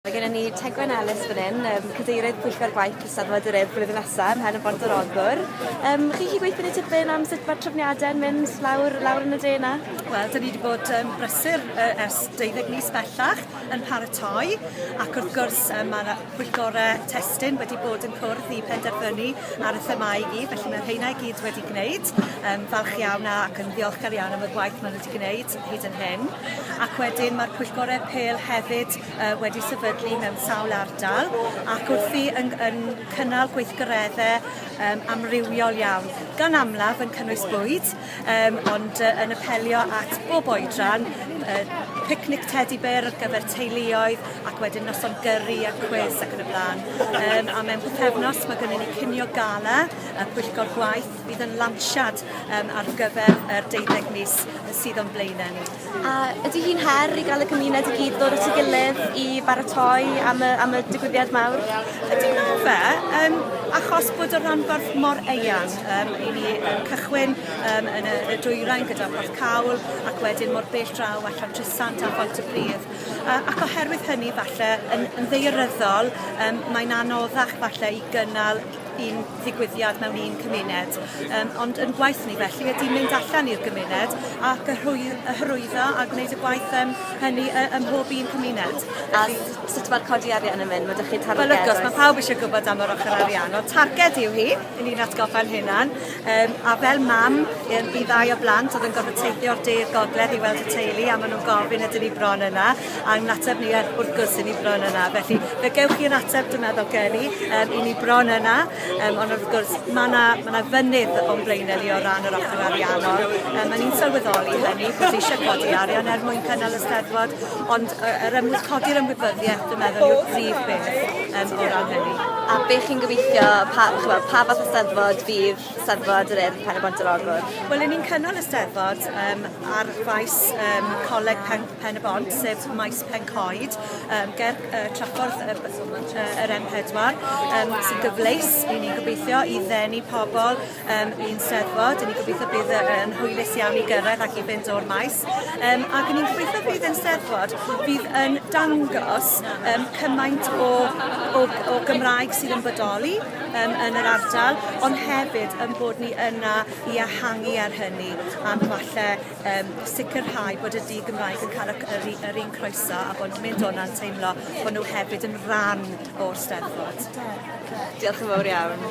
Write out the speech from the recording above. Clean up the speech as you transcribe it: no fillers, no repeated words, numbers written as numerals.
Mae gennym ni Tegwen Ellis fan hyn, cadeirydd pwyllgor gwaith Eisteddfod yr Urdd blwyddyn nesaf ymhen y Bont yr Oddwr. Chi chi gweithio ni tipyn am sut mae'r trefniadau'n mynd lawr yn y dre yna? Wel, dyn ni wedi bod brysur ers 12 mis bellach yn paratoi, ac wrth gwrs mae pwyllgorau testyn wedi bod yn cwrdd i penderfynu ar y themau i gyd, felly mae rheina i gyd wedi gwneud. Falch iawn ac yn ddiolchgar iawn am y gwaith maen nhw wedi gwneud hyd yn hyn. Ac wedyn mae'r pwyllgorau pêl hefyd wedi sefydlu mewn sawl ardal, ac wrthi yn cynnal gweithgareddau amrywiol iawn. Gan amlaf yn cynnwys bwyd, ond yn apelio at bob oedran, picnic teddy bear ar gyfer teuluoedd, ac wedyn noson gyrru a quiz ac yn y blaen. A mewn pythefnos mae gennym ni cinio gala, pwyllgor gwaith fydd yn lawnsiad ar gyfer yr 12 mis sydd o'n blaenau ni. A ydy hi'n her i gael y cymuned i gyd ddod at ei gilydd i baratoi am y digwyddiad mawr? Ydy hwnna fe, achos bod y rhanbarth mor eang, i ni cychwyn yn y dwyrain gyda Porth Cawl, ac wedyn mor bell draw allan Trysant a Pontypridd. Ac oherwydd hynny falle yn ddaearyddol, mae'n anoddach falle i gynnal un ddigwyddiad mewn un cymuned. Ond yn gwaith ni felly ydy mynd allan i'r gymuned ac hyrwyddo a gwneud y gwaith hynny ym mhob un cymuned. A sut mae'r codi arian yn mynd? Mae ydych chi'n targed? Wel, wrth gwrs, mae pawb eisiau gwybod am yr ochr arian. O targed yw hi, i ni'n atgoffa'n hynna'n. A fel mam i ddau o blant oedd yn gorfod teithio o'r de'r gogledd i weld y teulu, a maen nhw'n gofyn ydyn ni bron yna, a'n ateb ni wrth gwrs i ni bron yna. Felly, fe gewch chi'n ateb, dwi'n meddwl, gen i ni bron yna. Ond wrth gwrs, mae yna fynydd o'n blaenau ni o ran yr ochr ariannol. Mae ni'n sylweddoli hynny, bod eisiau codi arian mwyn cynnal y Steddfod, ond codi'r ymwybyddiaeth, dwi'n meddwl, yw'r prif beth o ran hynny. A be chi'n gobeithio, pa fath o Steddfod fydd Steddfod yr Urdd pen y Bont yr Oddwr? Wel, ni'n cynnal y Steddfod ar faes Coleg Pen y Bont, sef maes Pencoed, ger traffordd yr M4, sy'n gyfleus i ni'n gobeithio i ddenu pobl i'n Steddfod. Ni'n gobeithio bydd yn hwylus iawn i gyrraedd ac i fynd o'r maes. Ac ni'n gobeithio bydd yn Steddfod fydd yn dangos cymaint o Gymraeg sydd yn bodoli yn yr ardal, ond hefyd yn bod ni yna i ehangu ar hynny, am falle sicrhau bod y di-Gymraeg yn cael yr un croeso, a bod mynd o'na'n teimlo bod nhw hefyd yn rhan o'r Steddfod. Diolch yn fawr iawn.